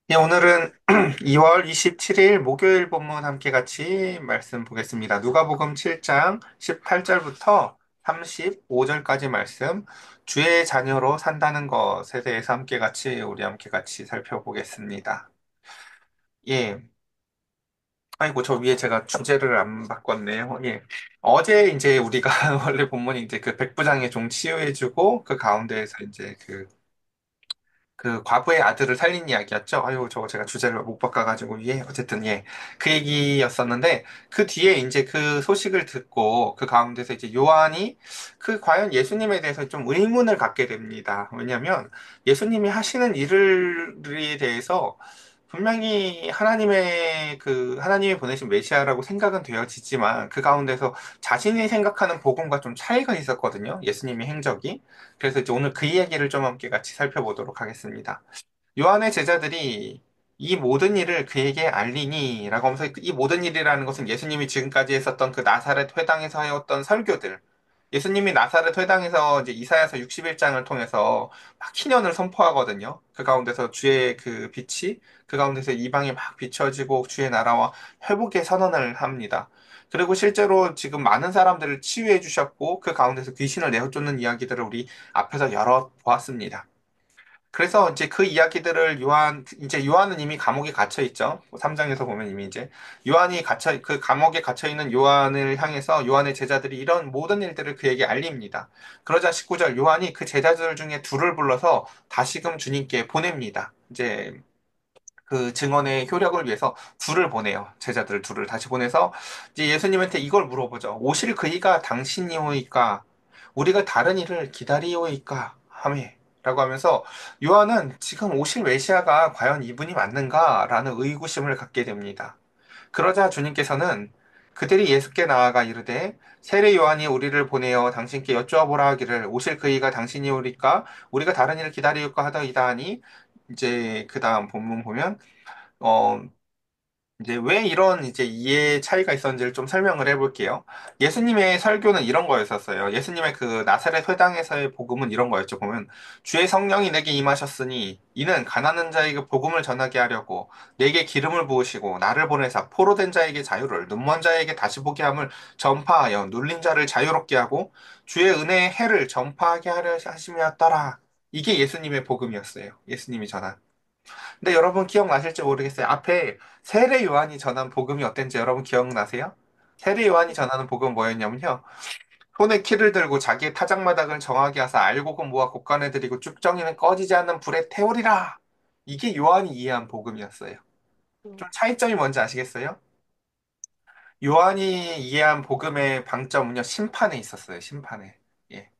예, 오늘은 2월 27일 목요일 본문 함께 같이 말씀 보겠습니다. 누가복음 7장 18절부터 35절까지 말씀, 주의 자녀로 산다는 것에 대해서 함께 같이 살펴보겠습니다. 예. 아이고, 저 위에 제가 주제를 안 바꿨네요. 예. 어제 이제 우리가 원래 본문이 이제 그 백부장의 종 치유해주고 그 가운데에서 이제 그 과부의 아들을 살린 이야기였죠. 아유, 저거 제가 주제를 못 바꿔가지고, 예, 어쨌든, 예. 그 얘기였었는데, 그 뒤에 이제 그 소식을 듣고, 그 가운데서 이제 요한이 그 과연 예수님에 대해서 좀 의문을 갖게 됩니다. 왜냐면, 예수님이 하시는 일에 대해서 분명히 하나님이 보내신 메시아라고 생각은 되어지지만, 그 가운데서 자신이 생각하는 복음과 좀 차이가 있었거든요. 예수님의 행적이. 그래서 이제 오늘 그 이야기를 좀 함께 같이 살펴보도록 하겠습니다. 요한의 제자들이 이 모든 일을 그에게 알리니 라고 하면서 이 모든 일이라는 것은 예수님이 지금까지 했었던 그 나사렛 회당에서 해왔던 설교들, 예수님이 나사렛 회당에서 이제 이사야서 61장을 통해서 막 희년을 선포하거든요. 그 가운데서 주의 그 빛이 그 가운데서 이방에 막 비춰지고 주의 나라와 회복의 선언을 합니다. 그리고 실제로 지금 많은 사람들을 치유해 주셨고 그 가운데서 귀신을 내어쫓는 이야기들을 우리 앞에서 열어 보았습니다. 그래서 이제 그 이야기들을 이제 요한은 이미 감옥에 갇혀 있죠. 3장에서 보면 이미 이제 그 감옥에 갇혀 있는 요한을 향해서 요한의 제자들이 이런 모든 일들을 그에게 알립니다. 그러자 19절 요한이 그 제자들 중에 둘을 불러서 다시금 주님께 보냅니다. 이제 그 증언의 효력을 위해서 둘을 보내요. 제자들 둘을 다시 보내서 이제 예수님한테 이걸 물어보죠. 오실 그이가 당신이오이까? 우리가 다른 일을 기다리오이까? 하매. 라고 하면서 요한은 지금 오실 메시아가 과연 이분이 맞는가라는 의구심을 갖게 됩니다. 그러자 주님께서는 그들이 예수께 나아가 이르되 세례 요한이 우리를 보내어 당신께 여쭈어보라 하기를 오실 그이가 당신이오리까 우리가 다른 일을 기다리올까 하더이다 하니 이제 그 다음 본문 보면 어, 이제 왜 이런 이제 이해 차이가 있었는지를 좀 설명을 해볼게요. 예수님의 설교는 이런 거였었어요. 예수님의 그 나사렛 회당에서의 복음은 이런 거였죠. 보면 주의 성령이 내게 임하셨으니 이는 가난한 자에게 복음을 전하게 하려고 내게 기름을 부으시고 나를 보내사 포로된 자에게 자유를 눈먼 자에게 다시 보게 함을 전파하여 눌린 자를 자유롭게 하고 주의 은혜의 해를 전파하게 하려 하심이었더라. 이게 예수님의 복음이었어요. 예수님이 전한. 근데 여러분 기억나실지 모르겠어요. 앞에 세례 요한이 전한 복음이 어땠는지 여러분 기억나세요? 세례 요한이 전하는 복음은 뭐였냐면요. 손에 키를 들고 자기의 타작마당을 정하게 하사 알곡은 모아 곡간에 들이고 쭉정이는 꺼지지 않는 불에 태우리라. 이게 요한이 이해한 복음이었어요. 좀 차이점이 뭔지 아시겠어요? 요한이 이해한 복음의 방점은요, 심판에 있었어요, 심판에. 예.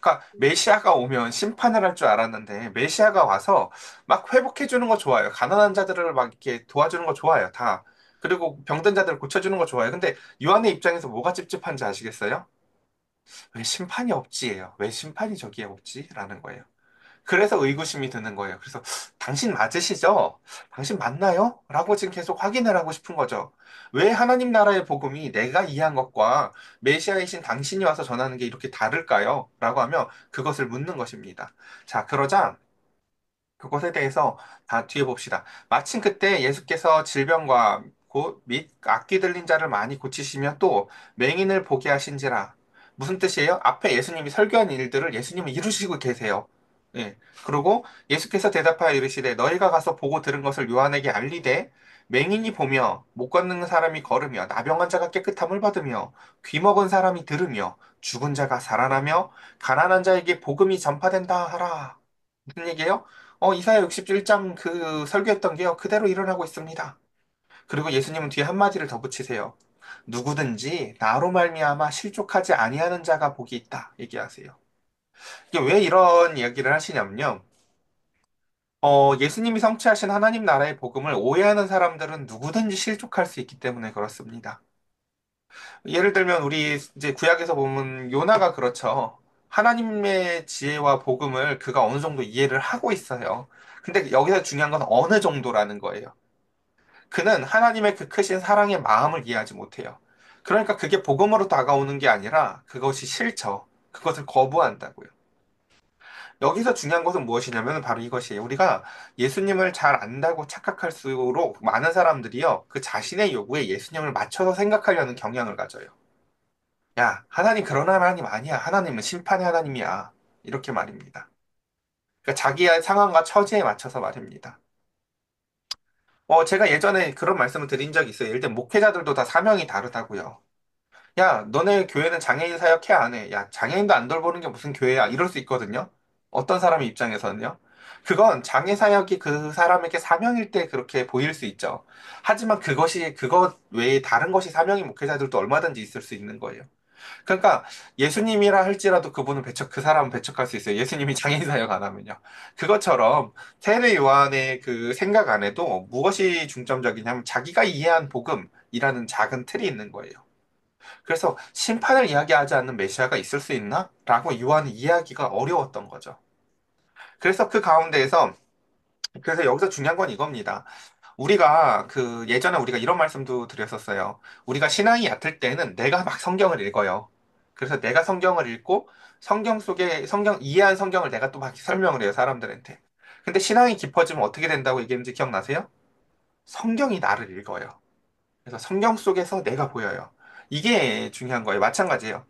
그러니까 메시아가 오면 심판을 할 줄 알았는데 메시아가 와서 막 회복해 주는 거 좋아요. 가난한 자들을 막 이렇게 도와주는 거 좋아요. 다. 그리고 병든 자들을 고쳐주는 거 좋아요. 근데 요한의 입장에서 뭐가 찝찝한지 아시겠어요? 왜 심판이 없지예요. 왜 심판이 저기에 없지? 라는 거예요. 그래서 의구심이 드는 거예요. 그래서 당신 맞으시죠? 당신 맞나요? 라고 지금 계속 확인을 하고 싶은 거죠. 왜 하나님 나라의 복음이 내가 이해한 것과 메시아이신 당신이 와서 전하는 게 이렇게 다를까요? 라고 하면 그것을 묻는 것입니다. 자, 그러자 그것에 대해서 다 뒤에 봅시다. 마침 그때 예수께서 질병과 및 악기 들린 자를 많이 고치시며 또 맹인을 보게 하신지라. 무슨 뜻이에요? 앞에 예수님이 설교한 일들을 예수님은 이루시고 계세요. 예. 그리고 예수께서 대답하여 이르시되 너희가 가서 보고 들은 것을 요한에게 알리되 맹인이 보며 못 걷는 사람이 걸으며 나병한 자가 깨끗함을 받으며 귀 먹은 사람이 들으며 죽은 자가 살아나며 가난한 자에게 복음이 전파된다 하라. 무슨 얘기예요? 이사야 61장 그 설교했던 게요. 그대로 일어나고 있습니다. 그리고 예수님은 뒤에 한마디를 더 붙이세요. 누구든지 나로 말미암아 실족하지 아니하는 자가 복이 있다. 얘기하세요. 이게 왜 이런 이야기를 하시냐면요. 예수님이 성취하신 하나님 나라의 복음을 오해하는 사람들은 누구든지 실족할 수 있기 때문에 그렇습니다. 예를 들면 우리 이제 구약에서 보면 요나가 그렇죠. 하나님의 지혜와 복음을 그가 어느 정도 이해를 하고 있어요. 근데 여기서 중요한 건 어느 정도라는 거예요. 그는 하나님의 그 크신 사랑의 마음을 이해하지 못해요. 그러니까 그게 복음으로 다가오는 게 아니라 그것이 싫죠. 그것을 거부한다고요. 여기서 중요한 것은 무엇이냐면 바로 이것이에요. 우리가 예수님을 잘 안다고 착각할수록 많은 사람들이요, 그 자신의 요구에 예수님을 맞춰서 생각하려는 경향을 가져요. 야, 하나님 그런 하나님 아니야. 하나님은 심판의 하나님이야. 이렇게 말입니다. 그러니까 자기의 상황과 처지에 맞춰서 말입니다. 제가 예전에 그런 말씀을 드린 적이 있어요. 예를 들면 목회자들도 다 사명이 다르다고요. 야, 너네 교회는 장애인 사역해 안 해? 야, 장애인도 안 돌보는 게 무슨 교회야? 이럴 수 있거든요. 어떤 사람의 입장에서는요. 그건 장애 사역이 그 사람에게 사명일 때 그렇게 보일 수 있죠. 하지만 그것 외에 다른 것이 사명인 목회자들도 얼마든지 있을 수 있는 거예요. 그러니까 예수님이라 할지라도 그 사람은 배척할 수 있어요. 예수님이 장애인 사역 안 하면요. 그것처럼 세례 요한의 그 생각 안에도 무엇이 중점적이냐면 자기가 이해한 복음이라는 작은 틀이 있는 거예요. 그래서 심판을 이야기하지 않는 메시아가 있을 수 있나? 라고 요한이 이해하기가 어려웠던 거죠. 그래서 그래서 여기서 중요한 건 이겁니다. 예전에 우리가 이런 말씀도 드렸었어요. 우리가 신앙이 얕을 때는 내가 막 성경을 읽어요. 그래서 내가 성경을 읽고 이해한 성경을 내가 또 막 설명을 해요, 사람들한테. 근데 신앙이 깊어지면 어떻게 된다고 얘기했는지 기억나세요? 성경이 나를 읽어요. 그래서 성경 속에서 내가 보여요. 이게 중요한 거예요. 마찬가지예요.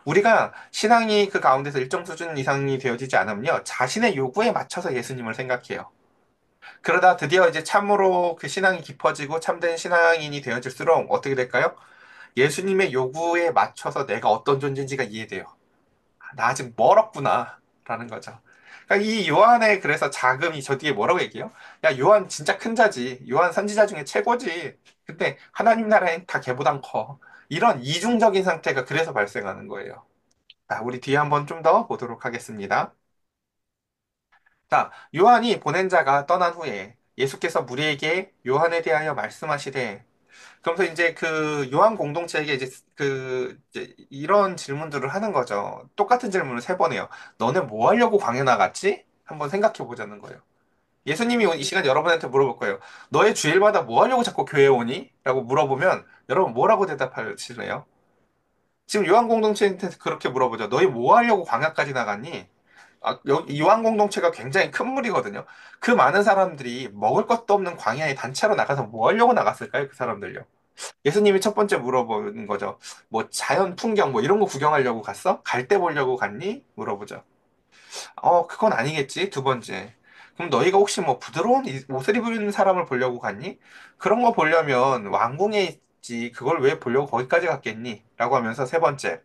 우리가 신앙이 그 가운데서 일정 수준 이상이 되어지지 않으면요, 자신의 요구에 맞춰서 예수님을 생각해요. 그러다 드디어 이제 참으로 그 신앙이 깊어지고 참된 신앙인이 되어질수록 어떻게 될까요? 예수님의 요구에 맞춰서 내가 어떤 존재인지가 이해돼요. 아, 나 아직 멀었구나. 라는 거죠. 그러니까 이 요한의 그래서 자금이 저 뒤에 뭐라고 얘기해요? 야, 요한 진짜 큰 자지. 요한 선지자 중에 최고지. 근데 하나님 나라엔 다 걔보단 커. 이런 이중적인 상태가 그래서 발생하는 거예요. 자, 우리 뒤에 한번 좀 더 보도록 하겠습니다. 자, 요한이 보낸 자가 떠난 후에 예수께서 무리에게 요한에 대하여 말씀하시되, 그러면서 이제 그 요한 공동체에게 이제 이런 질문들을 하는 거죠. 똑같은 질문을 세 번 해요. 너네 뭐 하려고 광야 나갔지? 한번 생각해 보자는 거예요. 예수님이 이 시간 여러분한테 물어볼 거예요. 너의 주일마다 뭐 하려고 자꾸 교회 오니? 라고 물어보면 여러분 뭐라고 대답하실래요? 지금 요한 공동체한테 그렇게 물어보죠. 너희 뭐 하려고 광야까지 나갔니? 이완 공동체가 굉장히 큰 무리거든요. 그 많은 사람들이 먹을 것도 없는 광야에 단체로 나가서 뭐 하려고 나갔을까요? 그 사람들요. 예수님이 첫 번째 물어보는 거죠. 뭐 자연 풍경 뭐 이런 거 구경하려고 갔어? 갈대 보려고 갔니? 물어보죠. 그건 아니겠지. 두 번째. 그럼 너희가 혹시 뭐 부드러운 옷을 입은 사람을 보려고 갔니? 그런 거 보려면 왕궁에 있지. 그걸 왜 보려고 거기까지 갔겠니? 라고 하면서 세 번째.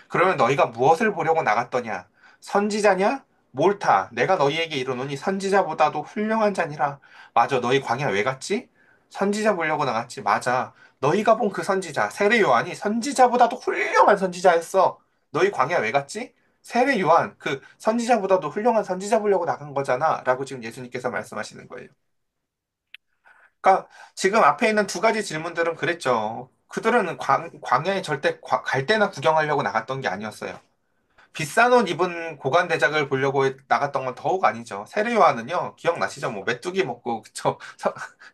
그러면 너희가 무엇을 보려고 나갔더냐? 선지자냐? 몰타, 내가 너희에게 이르노니 선지자보다도 훌륭한 자니라. 맞아, 너희 광야 왜 갔지? 선지자 보려고 나갔지. 맞아. 너희가 본 그 선지자, 세례 요한이 선지자보다도 훌륭한 선지자였어. 너희 광야 왜 갔지? 세례 요한, 그 선지자보다도 훌륭한 선지자 보려고 나간 거잖아. 라고 지금 예수님께서 말씀하시는 거예요. 그러니까 지금 앞에 있는 두 가지 질문들은 그랬죠. 그들은 광야에 절대 갈 때나 구경하려고 나갔던 게 아니었어요. 비싼 옷 입은 고관 대작을 보려고 나갔던 건 더욱 아니죠. 세례 요한은요, 기억나시죠? 뭐, 메뚜기 먹고, 그쵸?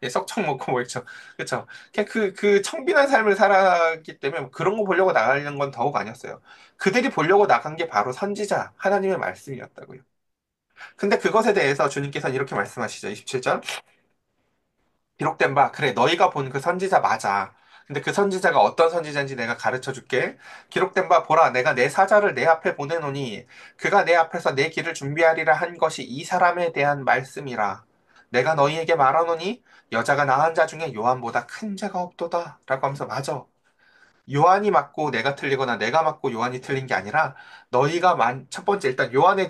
예, 석청 먹고, 뭐, 있죠. 그쵸? 그냥 그 청빈한 삶을 살았기 때문에 뭐 그런 거 보려고 나가는 건 더욱 아니었어요. 그들이 보려고 나간 게 바로 선지자, 하나님의 말씀이었다고요. 근데 그것에 대해서 주님께서는 이렇게 말씀하시죠. 27절. 기록된 바, 그래, 너희가 본 그 선지자 맞아. 근데 그 선지자가 어떤 선지자인지 내가 가르쳐 줄게. 기록된 바, 보라, 내가 내 사자를 내 앞에 보내노니, 그가 내 앞에서 내 길을 준비하리라 한 것이 이 사람에 대한 말씀이라. 내가 너희에게 말하노니, 여자가 낳은 자 중에 요한보다 큰 자가 없도다. 라고 하면서, 맞아. 요한이 맞고 내가 틀리거나 내가 맞고 요한이 틀린 게 아니라 첫 번째 일단 요한에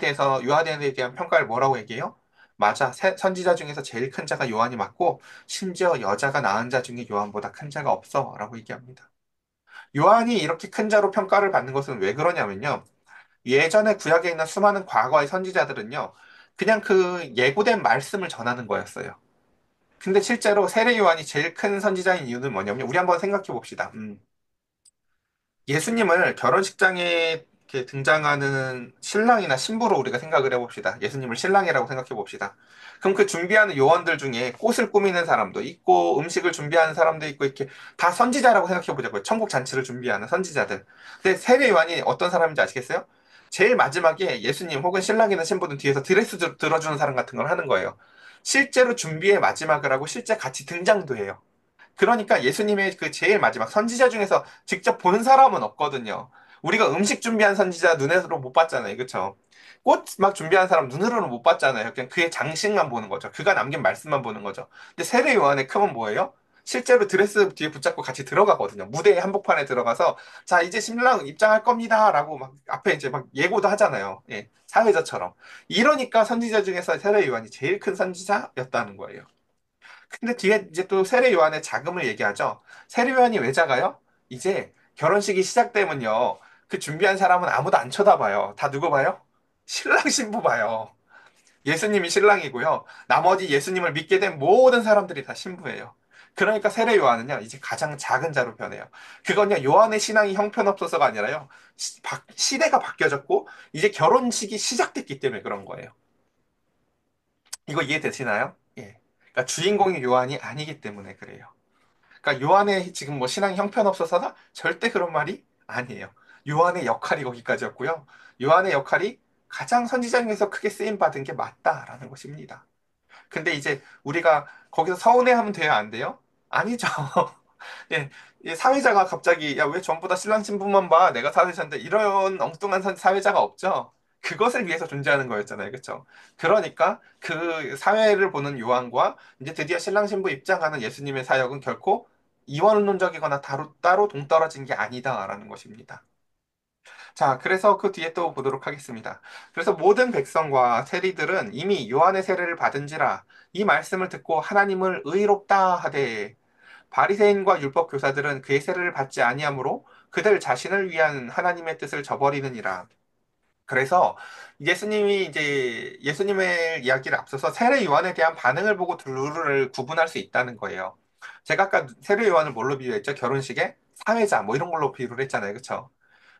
대한 평가를 뭐라고 얘기해요? 맞아. 선지자 중에서 제일 큰 자가 요한이 맞고 심지어 여자가 낳은 자 중에 요한보다 큰 자가 없어 라고 얘기합니다. 요한이 이렇게 큰 자로 평가를 받는 것은 왜 그러냐면요. 예전에 구약에 있는 수많은 과거의 선지자들은요. 그냥 그 예고된 말씀을 전하는 거였어요. 근데 실제로 세례 요한이 제일 큰 선지자인 이유는 뭐냐면 우리 한번 생각해 봅시다. 예수님을 결혼식장에 이렇게 등장하는 신랑이나 신부로 우리가 생각을 해봅시다. 예수님을 신랑이라고 생각해 봅시다. 그럼 그 준비하는 요원들 중에 꽃을 꾸미는 사람도 있고 음식을 준비하는 사람도 있고 이렇게 다 선지자라고 생각해 보자고요. 천국 잔치를 준비하는 선지자들. 근데 세례 요한이 어떤 사람인지 아시겠어요? 제일 마지막에 예수님 혹은 신랑이나 신부는 뒤에서 드레스 들어주는 사람 같은 걸 하는 거예요. 실제로 준비의 마지막을 하고 실제 같이 등장도 해요. 그러니까 예수님의 그 제일 마지막 선지자 중에서 직접 본 사람은 없거든요. 우리가 음식 준비한 선지자 눈으로 못 봤잖아요. 그쵸? 꽃 막 준비한 사람 눈으로는 못 봤잖아요. 그냥 그의 장식만 보는 거죠. 그가 남긴 말씀만 보는 거죠. 근데 세례 요한의 크면 뭐예요? 실제로 드레스 뒤에 붙잡고 같이 들어가거든요. 무대 한복판에 들어가서 자, 이제 신랑 입장할 겁니다. 라고 막 앞에 이제 막 예고도 하잖아요. 예, 사회자처럼. 이러니까 선지자 중에서 세례 요한이 제일 큰 선지자였다는 거예요. 근데 뒤에 이제 또 세례 요한의 자금을 얘기하죠. 세례 요한이 왜 작아요? 이제 결혼식이 시작되면요. 그 준비한 사람은 아무도 안 쳐다봐요. 다 누구 봐요? 신랑 신부 봐요. 예수님이 신랑이고요. 나머지 예수님을 믿게 된 모든 사람들이 다 신부예요. 그러니까 세례 요한은요, 이제 가장 작은 자로 변해요. 그건요, 요한의 신앙이 형편없어서가 아니라요, 시대가 바뀌어졌고, 이제 결혼식이 시작됐기 때문에 그런 거예요. 이거 이해되시나요? 예. 그러니까 주인공이 요한이 아니기 때문에 그래요. 그러니까 요한의 지금 뭐 신앙이 형편없어서나 절대 그런 말이 아니에요. 요한의 역할이 거기까지였고요. 요한의 역할이 가장 선지자 중에서 크게 쓰임 받은 게 맞다라는 것입니다. 근데 이제 우리가 거기서 서운해하면 돼요, 안 돼요? 아니죠. 예, 이 사회자가 갑자기 야, 왜 전부 다 신랑 신부만 봐? 내가 사회자인데 이런 엉뚱한 사회자가 없죠. 그것을 위해서 존재하는 거였잖아요. 그렇죠? 그러니까 그 사회를 보는 요한과 이제 드디어 신랑 신부 입장하는 예수님의 사역은 결코 이원론적이거나 따로 동떨어진 게 아니다라는 것입니다. 자, 그래서 그 뒤에 또 보도록 하겠습니다. 그래서 모든 백성과 세리들은 이미 요한의 세례를 받은지라 이 말씀을 듣고 하나님을 의롭다 하되 바리새인과 율법 교사들은 그의 세례를 받지 아니하므로 그들 자신을 위한 하나님의 뜻을 저버리느니라. 그래서 예수님이 이제 예수님의 이야기를 앞서서 세례 요한에 대한 반응을 보고 둘을 구분할 수 있다는 거예요. 제가 아까 세례 요한을 뭘로 비유했죠? 결혼식의 사회자 뭐 이런 걸로 비유를 했잖아요. 그렇죠?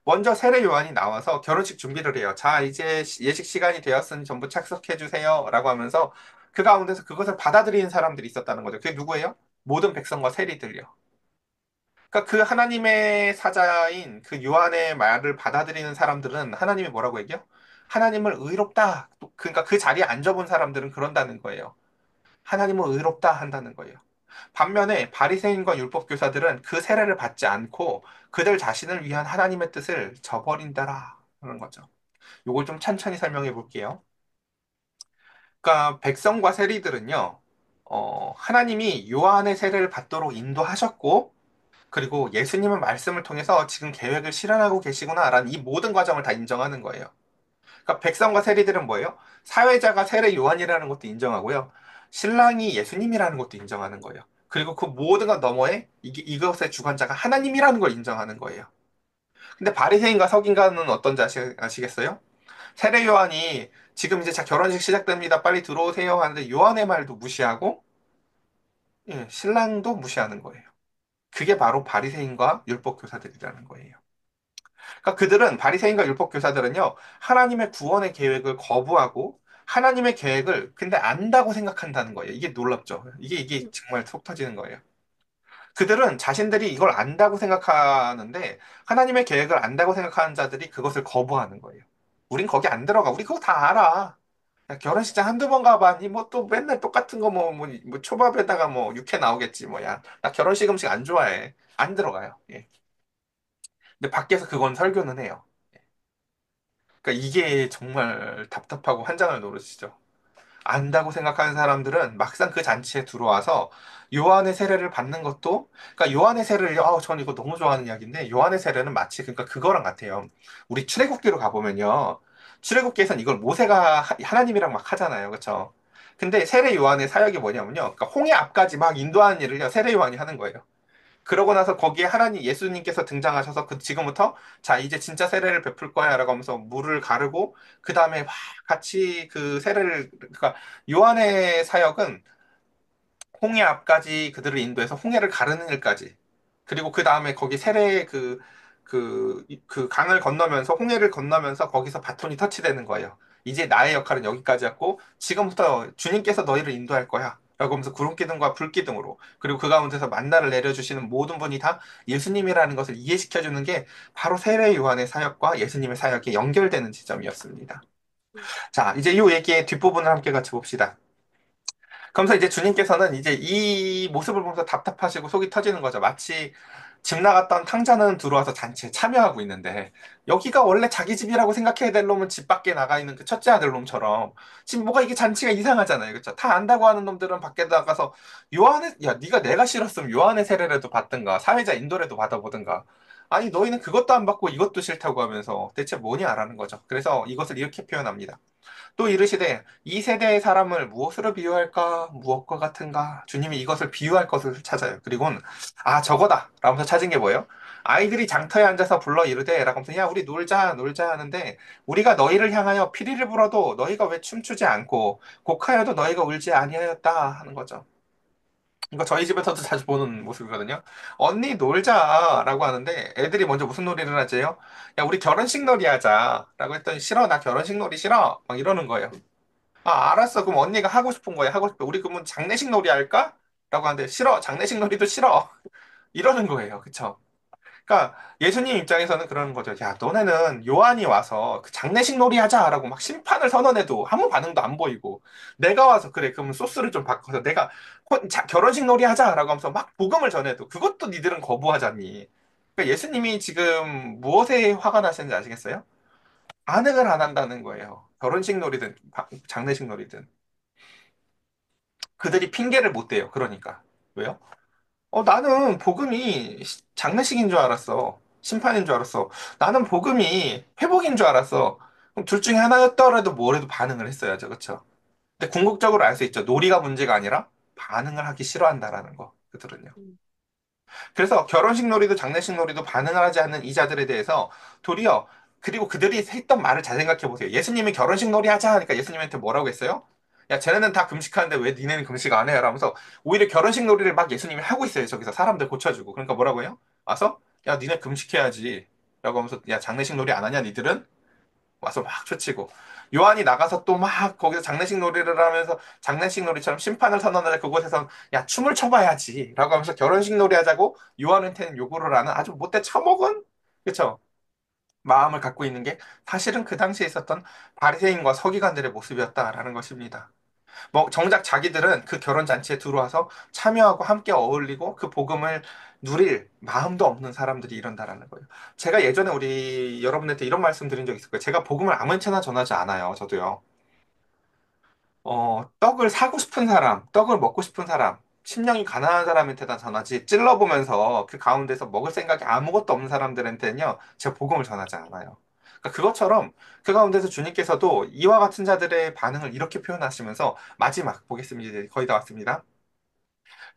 먼저 세례 요한이 나와서 결혼식 준비를 해요. 자, 이제 예식 시간이 되었으니 전부 착석해 주세요. 라고 하면서 그 가운데서 그것을 받아들이는 사람들이 있었다는 거죠. 그게 누구예요? 모든 백성과 세리들이요. 그러니까 그 하나님의 사자인 그 요한의 말을 받아들이는 사람들은 하나님이 뭐라고 얘기해요? 하나님을 의롭다. 그러니까 그 자리에 앉아본 사람들은 그런다는 거예요. 하나님을 의롭다 한다는 거예요. 반면에 바리새인과 율법 교사들은 그 세례를 받지 않고 그들 자신을 위한 하나님의 뜻을 저버린다라 하는 거죠. 요걸 좀 천천히 설명해 볼게요. 그러니까 백성과 세리들은요, 하나님이 요한의 세례를 받도록 인도하셨고, 그리고 예수님의 말씀을 통해서 지금 계획을 실현하고 계시구나라는 이 모든 과정을 다 인정하는 거예요. 그러니까 백성과 세리들은 뭐예요? 사회자가 세례 요한이라는 것도 인정하고요. 신랑이 예수님이라는 것도 인정하는 거예요. 그리고 그 모든 것 너머에 이것의 주관자가 하나님이라는 걸 인정하는 거예요. 근데 바리새인과 서긴가는 어떤지 아시겠어요? 세례 요한이 지금 이제 자 결혼식 시작됩니다. 빨리 들어오세요 하는데 요한의 말도 무시하고 예, 신랑도 무시하는 거예요. 그게 바로 바리새인과 율법 교사들이라는 거예요. 그러니까 그들은 바리새인과 율법 교사들은요. 하나님의 구원의 계획을 거부하고 하나님의 계획을 근데 안다고 생각한다는 거예요. 이게 놀랍죠. 이게 정말 속 터지는 거예요. 그들은 자신들이 이걸 안다고 생각하는데 하나님의 계획을 안다고 생각하는 자들이 그것을 거부하는 거예요. 우린 거기 안 들어가. 우리 그거 다 알아. 야, 결혼식장 한두 번 가봤니? 뭐 또 맨날 똑같은 거 뭐 초밥에다가 뭐 육회 나오겠지 뭐야. 나 결혼식 음식 안 좋아해. 안 들어가요. 예. 근데 밖에서 그건 설교는 해요. 그러니까 이게 정말 답답하고 환장을 노릇이죠. 안다고 생각하는 사람들은 막상 그 잔치에 들어와서 요한의 세례를 받는 것도, 그러니까 요한의 세례를, 저는 이거 너무 좋아하는 이야기인데, 요한의 세례는 마치 그러니까 그거랑 같아요. 우리 출애굽기로 가보면요. 출애굽기에선 이걸 모세가 하나님이랑 막 하잖아요. 그렇죠? 근데 세례 요한의 사역이 뭐냐면요. 그러니까 홍해 앞까지 막 인도하는 일을요. 세례 요한이 하는 거예요. 그러고 나서 거기에 하나님 예수님께서 등장하셔서 그 지금부터 자 이제 진짜 세례를 베풀 거야라고 하면서 물을 가르고 그 다음에 막 같이 그 세례를 그러니까 요한의 사역은 홍해 앞까지 그들을 인도해서 홍해를 가르는 일까지 그리고 그 다음에 거기 세례 그 강을 건너면서 홍해를 건너면서 거기서 바톤이 터치되는 거예요. 이제 나의 역할은 여기까지였고 지금부터 주님께서 너희를 인도할 거야. 라고 하면서 구름 기둥과 불 기둥으로 그리고 그 가운데서 만나를 내려주시는 모든 분이 다 예수님이라는 것을 이해시켜주는 게 바로 세례 요한의 사역과 예수님의 사역이 연결되는 지점이었습니다. 자, 이제 이 얘기의 뒷부분을 함께 같이 봅시다. 그러면서 이제 주님께서는 이제 이 모습을 보면서 답답하시고 속이 터지는 거죠. 마치 집 나갔던 탕자는 들어와서 잔치에 참여하고 있는데 여기가 원래 자기 집이라고 생각해야 될 놈은 집 밖에 나가 있는 그 첫째 아들 놈처럼 지금 뭐가 이게 잔치가 이상하잖아요. 그렇죠? 다 안다고 하는 놈들은 밖에 나가서 요한의 야 네가 내가 싫었으면 요한의 세례라도 받든가 사회자 인도라도 받아보든가 아니 너희는 그것도 안 받고 이것도 싫다고 하면서 대체 뭐냐라는 거죠. 그래서 이것을 이렇게 표현합니다. 또 이르시되 이 세대의 사람을 무엇으로 비유할까? 무엇과 같은가? 주님이 이것을 비유할 것을 찾아요. 그리고는 아 저거다 라면서 찾은 게 뭐예요? 아이들이 장터에 앉아서 불러 이르되 라고 하면서 야 우리 놀자 놀자 하는데 우리가 너희를 향하여 피리를 불어도 너희가 왜 춤추지 않고 곡하여도 너희가 울지 아니하였다 하는 거죠. 이거 저희 집에서도 자주 보는 모습이거든요. 언니 놀자라고 하는데 애들이 먼저 무슨 놀이를 하재요? 야 우리 결혼식 놀이 하자 라고 했더니 싫어 나 결혼식 놀이 싫어 막 이러는 거예요. 아, 알았어. 그럼 언니가 하고 싶은 거야. 하고 싶어. 우리 그러면 장례식 놀이 할까? 라고 하는데, 싫어. 장례식 놀이도 싫어. 이러는 거예요. 그쵸? 그러니까 예수님 입장에서는 그러는 거죠. 야, 너네는 요한이 와서 그 장례식 놀이 하자라고 막 심판을 선언해도 아무 반응도 안 보이고, 내가 와서 그래. 그러면 소스를 좀 바꿔서 내가 결혼식 놀이 하자라고 하면서 막 복음을 전해도 그것도 니들은 거부하자니. 그러니까 예수님이 지금 무엇에 화가 나시는지 아시겠어요? 반응을 안 한다는 거예요. 결혼식 놀이든 장례식 놀이든. 그들이 핑계를 못 대요. 그러니까. 왜요? 나는 복음이 장례식인 줄 알았어. 심판인 줄 알았어. 나는 복음이 회복인 줄 알았어. 그럼 둘 중에 하나였더라도 뭐래도 반응을 했어야죠. 그쵸? 근데 궁극적으로 알 수 있죠. 놀이가 문제가 아니라 반응을 하기 싫어한다라는 거. 그들은요. 그래서 결혼식 놀이도 장례식 놀이도 반응을 하지 않는 이자들에 대해서 도리어 그리고 그들이 했던 말을 잘 생각해 보세요. 예수님이 결혼식 놀이 하자 하니까 예수님한테 뭐라고 했어요? 야, 쟤네는 다 금식하는데 왜 니네는 금식 안 해? 라면서 오히려 결혼식 놀이를 막 예수님이 하고 있어요. 저기서 사람들 고쳐주고. 그러니까 뭐라고 해요? 와서 야, 니네 금식해야지. 라고 하면서 야, 장례식 놀이 안 하냐, 니들은? 와서 막 초치고 요한이 나가서 또 막 거기서 장례식 놀이를 하면서 장례식 놀이처럼 심판을 선언하는 그곳에서 야 춤을 춰봐야지 라고 하면서 결혼식 놀이 하자고 요한한테는 요구를 하는 아주 못돼 처먹은 그쵸 마음을 갖고 있는 게 사실은 그 당시에 있었던 바리새인과 서기관들의 모습이었다라는 것입니다. 뭐 정작 자기들은 그 결혼 잔치에 들어와서 참여하고 함께 어울리고 그 복음을 누릴 마음도 없는 사람들이 이런다라는 거예요. 제가 예전에 우리 여러분한테 이런 말씀 드린 적 있을 거예요. 제가 복음을 아무렇게나 전하지 않아요. 저도요. 떡을 사고 싶은 사람, 떡을 먹고 싶은 사람, 심령이 가난한 사람한테다 전하지 찔러보면서 그 가운데서 먹을 생각이 아무것도 없는 사람들한테는요, 제가 복음을 전하지 않아요. 그러니까 그것처럼 그 가운데서 주님께서도 이와 같은 자들의 반응을 이렇게 표현하시면서 마지막 보겠습니다. 이제 거의 다 왔습니다.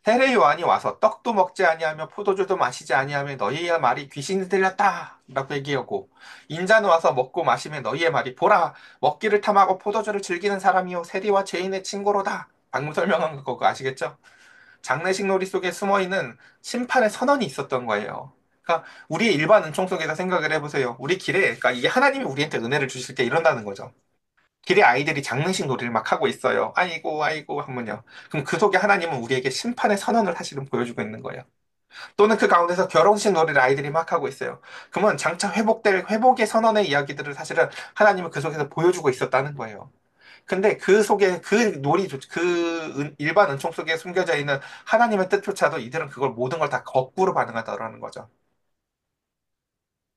세례 요한이 와서 떡도 먹지 아니하며 포도주도 마시지 아니하며 너희의 말이 귀신이 들렸다 라고 얘기하고 인자는 와서 먹고 마시며 너희의 말이 보라 먹기를 탐하고 포도주를 즐기는 사람이요 세리와 죄인의 친구로다 방금 설명한 거 그거 아시겠죠? 장례식 놀이 속에 숨어있는 심판의 선언이 있었던 거예요. 그러니까 우리의 일반 은총 속에서 생각을 해보세요. 우리 길에 그러니까 이게 하나님이 우리한테 은혜를 주실 때 이런다는 거죠. 길에 아이들이 장례식 놀이를 막 하고 있어요. 아이고, 아이고, 하면요. 그럼 그 속에 하나님은 우리에게 심판의 선언을 사실은 보여주고 있는 거예요. 또는 그 가운데서 결혼식 놀이를 아이들이 막 하고 있어요. 그러면 장차 회복될 회복의 선언의 이야기들을 사실은 하나님은 그 속에서 보여주고 있었다는 거예요. 근데 그 속에 그 일반 은총 속에 숨겨져 있는 하나님의 뜻조차도 이들은 그걸 모든 걸 다 거꾸로 반응하더라는 거죠.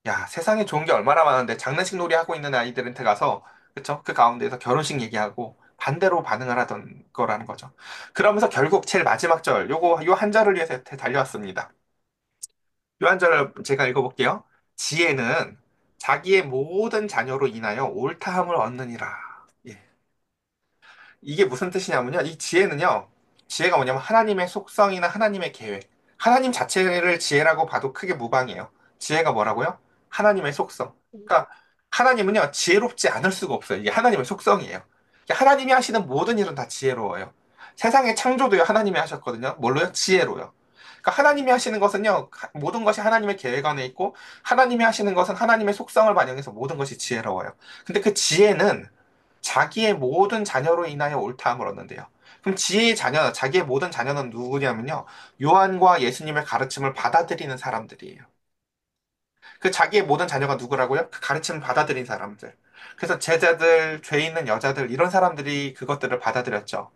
야, 세상에 좋은 게 얼마나 많은데 장난식 놀이 하고 있는 아이들한테 가서 그쵸? 그 가운데서 결혼식 얘기하고 반대로 반응을 하던 거라는 거죠. 그러면서 결국 제일 마지막 절, 요 한 절을 위해서 달려왔습니다. 요 한 절을 제가 읽어볼게요. 지혜는 자기의 모든 자녀로 인하여 옳다함을 얻느니라. 예. 이게 무슨 뜻이냐면요. 이 지혜는요. 지혜가 뭐냐면 하나님의 속성이나 하나님의 계획. 하나님 자체를 지혜라고 봐도 크게 무방해요. 지혜가 뭐라고요? 하나님의 속성. 그러니까 하나님은요. 지혜롭지 않을 수가 없어요. 이게 하나님의 속성이에요. 하나님이 하시는 모든 일은 다 지혜로워요. 세상의 창조도요. 하나님이 하셨거든요. 뭘로요? 지혜로요. 그러니까 하나님이 하시는 것은요. 모든 것이 하나님의 계획 안에 있고 하나님이 하시는 것은 하나님의 속성을 반영해서 모든 것이 지혜로워요. 근데 그 지혜는 자기의 모든 자녀로 인하여 옳다함을 얻는데요. 그럼 지혜의 자녀, 자기의 모든 자녀는 누구냐면요. 요한과 예수님의 가르침을 받아들이는 사람들이에요. 그 자기의 모든 자녀가 누구라고요? 그 가르침을 받아들인 사람들. 그래서 제자들, 죄 있는 여자들, 이런 사람들이 그것들을 받아들였죠.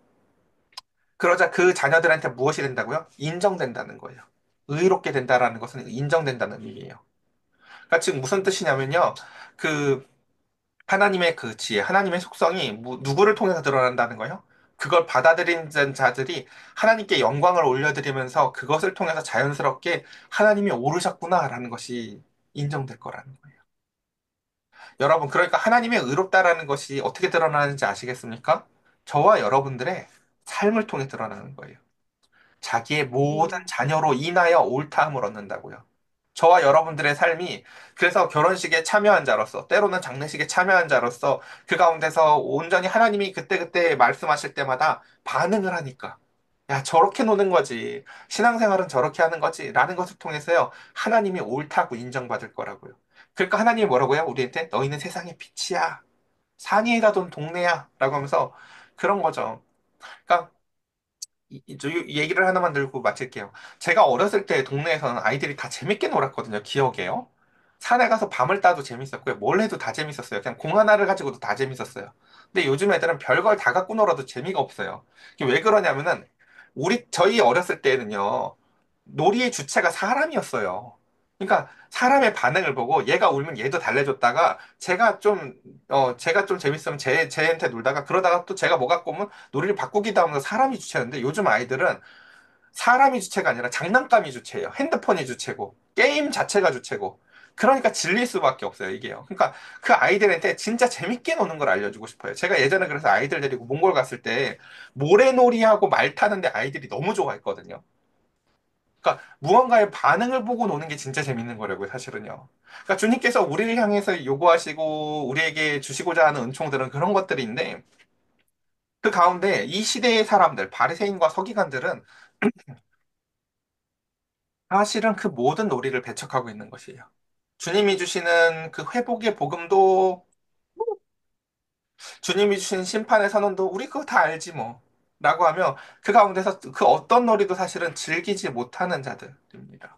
그러자 그 자녀들한테 무엇이 된다고요? 인정된다는 거예요. 의롭게 된다라는 것은 인정된다는 의미예요. 그러니까 지금 무슨 뜻이냐면요. 그 하나님의 그 지혜, 하나님의 속성이 누구를 통해서 드러난다는 거예요? 그걸 받아들인 자들이 하나님께 영광을 올려드리면서 그것을 통해서 자연스럽게 하나님이 오르셨구나라는 것이 인정될 거라는 거예요. 여러분, 그러니까 하나님의 의롭다라는 것이 어떻게 드러나는지 아시겠습니까? 저와 여러분들의 삶을 통해 드러나는 거예요. 자기의 모든 음, 자녀로 인하여 옳다함을 얻는다고요. 저와 여러분들의 삶이 그래서 결혼식에 참여한 자로서 때로는 장례식에 참여한 자로서 그 가운데서 온전히 하나님이 그때그때 말씀하실 때마다 반응을 하니까 야 저렇게 노는 거지 신앙생활은 저렇게 하는 거지 라는 것을 통해서요 하나님이 옳다고 인정받을 거라고요. 그러니까 하나님이 뭐라고요? 우리한테 너희는 세상의 빛이야 산이 가던 동네야 라고 하면서 그런 거죠. 그러니까 이 얘기를 하나만 들고 마칠게요. 제가 어렸을 때 동네에서는 아이들이 다 재밌게 놀았거든요. 기억에요. 산에 가서 밤을 따도 재밌었고요. 뭘 해도 다 재밌었어요. 그냥 공 하나를 가지고도 다 재밌었어요. 근데 요즘 애들은 별걸 다 갖고 놀아도 재미가 없어요. 이게 왜 그러냐면은 저희 어렸을 때는요. 놀이의 주체가 사람이었어요. 그러니까 사람의 반응을 보고 얘가 울면 얘도 달래줬다가 제가 좀 재밌으면 쟤한테 놀다가 그러다가 또 제가 뭐 갖고 오면 놀이를 바꾸기도 하면서 사람이 주체였는데 요즘 아이들은 사람이 주체가 아니라 장난감이 주체예요. 핸드폰이 주체고, 게임 자체가 주체고. 그러니까 질릴 수밖에 없어요, 이게요. 그러니까 그 아이들한테 진짜 재밌게 노는 걸 알려주고 싶어요. 제가 예전에 그래서 아이들 데리고 몽골 갔을 때 모래놀이하고 말 타는데 아이들이 너무 좋아했거든요. 그러니까 무언가의 반응을 보고 노는 게 진짜 재밌는 거라고요, 사실은요. 그러니까 주님께서 우리를 향해서 요구하시고 우리에게 주시고자 하는 은총들은 그런 것들인데 그 가운데 이 시대의 사람들, 바리새인과 서기관들은 사실은 그 모든 놀이를 배척하고 있는 것이에요. 주님이 주시는 그 회복의 복음도, 주님이 주신 심판의 선언도 우리 그거 다 알지 뭐. 라고 하며 그 가운데서 그 어떤 놀이도 사실은 즐기지 못하는 자들입니다.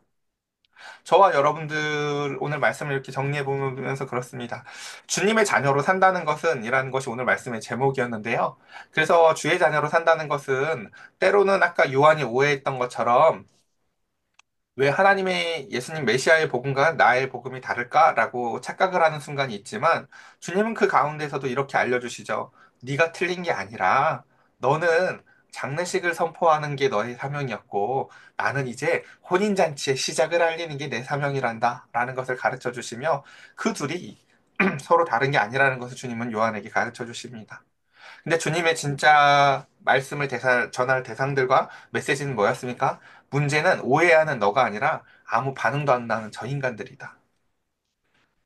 저와 여러분들 오늘 말씀을 이렇게 정리해 보면서 그렇습니다. 주님의 자녀로 산다는 것은 이라는 것이 오늘 말씀의 제목이었는데요. 그래서 주의 자녀로 산다는 것은 때로는 아까 요한이 오해했던 것처럼 왜 하나님의 예수님 메시아의 복음과 나의 복음이 다를까라고 착각을 하는 순간이 있지만 주님은 그 가운데서도 이렇게 알려주시죠. 네가 틀린 게 아니라 너는 장례식을 선포하는 게 너의 사명이었고 나는 이제 혼인잔치의 시작을 알리는 게 내 사명이란다 라는 것을 가르쳐 주시며 그 둘이 서로 다른 게 아니라는 것을 주님은 요한에게 가르쳐 주십니다. 근데 주님의 진짜 말씀을 전할 대상들과 메시지는 뭐였습니까? 문제는 오해하는 너가 아니라 아무 반응도 안 나는 저 인간들이다.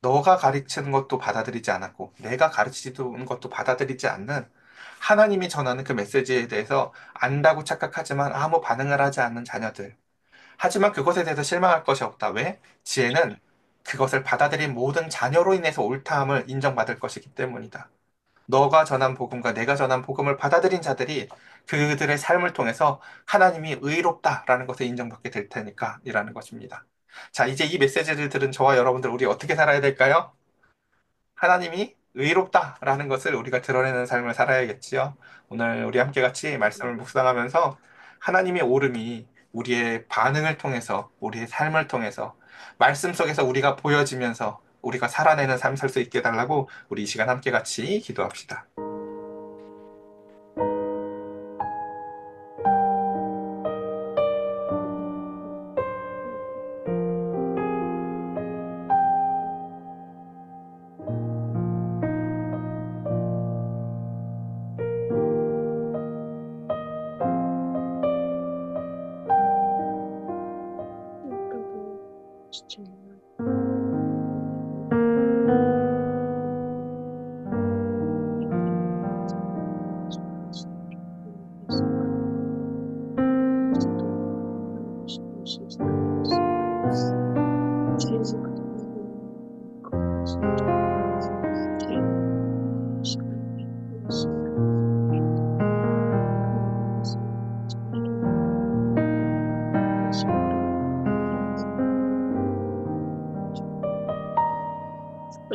너가 가르치는 것도 받아들이지 않았고, 내가 가르치는 것도 받아들이지 않는 하나님이 전하는 그 메시지에 대해서 안다고 착각하지만 아무 반응을 하지 않는 자녀들. 하지만 그것에 대해서 실망할 것이 없다. 왜? 지혜는 그것을 받아들인 모든 자녀로 인해서 옳다함을 인정받을 것이기 때문이다. 너가 전한 복음과 내가 전한 복음을 받아들인 자들이 그들의 삶을 통해서 하나님이 의롭다라는 것을 인정받게 될 테니까 이라는 것입니다. 자, 이제 이 메시지를 들은 저와 여러분들 우리 어떻게 살아야 될까요? 하나님이 의롭다라는 것을 우리가 드러내는 삶을 살아야겠지요. 오늘 우리 함께 같이 말씀을 묵상하면서 하나님의 오름이 우리의 반응을 통해서 우리의 삶을 통해서 말씀 속에서 우리가 보여지면서 우리가 살아내는 삶 살 수 있게 해달라고 우리 이 시간 함께 같이 기도합시다. 진짜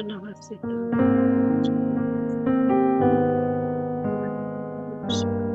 나갔을 아버지 정말 고맙습니다.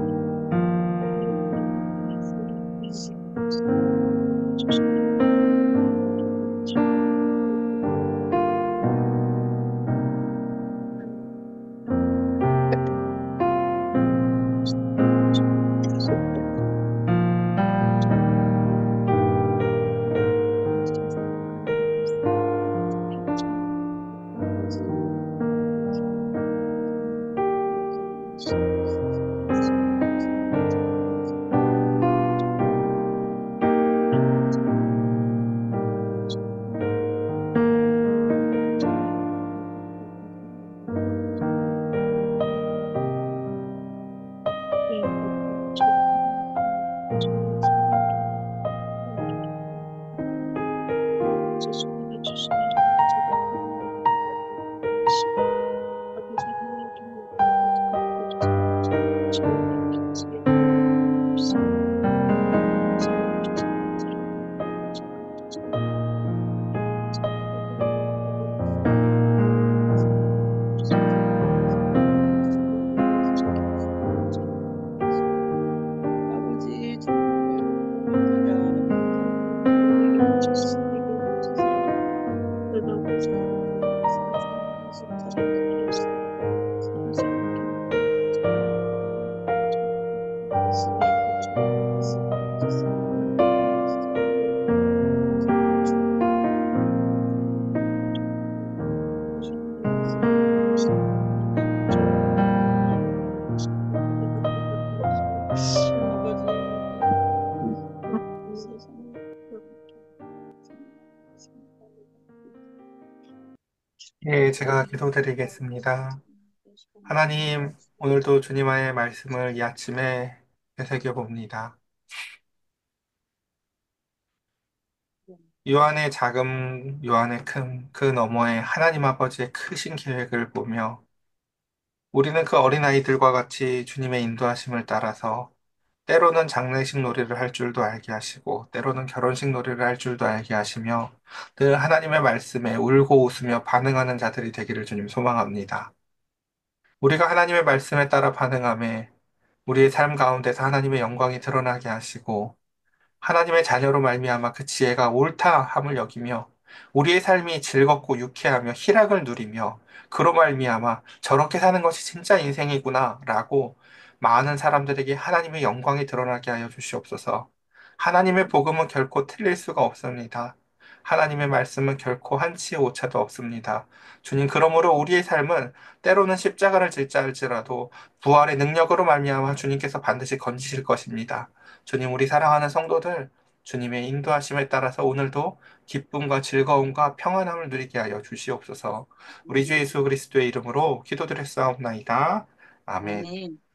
우리에게 주시기를 주세요. 예, 제가 기도드리겠습니다. 하나님, 오늘도 주님의 말씀을 이 아침에 되새겨 봅니다. 요한의 작음, 요한의 큼, 그 너머에 하나님 아버지의 크신 계획을 보며 우리는 그 어린아이들과 같이 주님의 인도하심을 따라서 때로는 장례식 놀이를 할 줄도 알게 하시고 때로는 결혼식 놀이를 할 줄도 알게 하시며 늘 하나님의 말씀에 울고 웃으며 반응하는 자들이 되기를 주님 소망합니다. 우리가 하나님의 말씀에 따라 반응함에 우리의 삶 가운데서 하나님의 영광이 드러나게 하시고 하나님의 자녀로 말미암아 그 지혜가 옳다함을 여기며 우리의 삶이 즐겁고 유쾌하며 희락을 누리며 그로 말미암아 저렇게 사는 것이 진짜 인생이구나라고 많은 사람들에게 하나님의 영광이 드러나게 하여 주시옵소서. 하나님의 복음은 결코 틀릴 수가 없습니다. 하나님의 말씀은 결코 한치의 오차도 없습니다. 주님, 그러므로 우리의 삶은 때로는 십자가를 질자 할지라도 부활의 능력으로 말미암아 주님께서 반드시 건지실 것입니다. 주님, 우리 사랑하는 성도들, 주님의 인도하심에 따라서 오늘도 기쁨과 즐거움과 평안함을 누리게 하여 주시옵소서. 우리 주 예수 그리스도의 이름으로 기도드렸사옵나이다. 아멘. 아멘.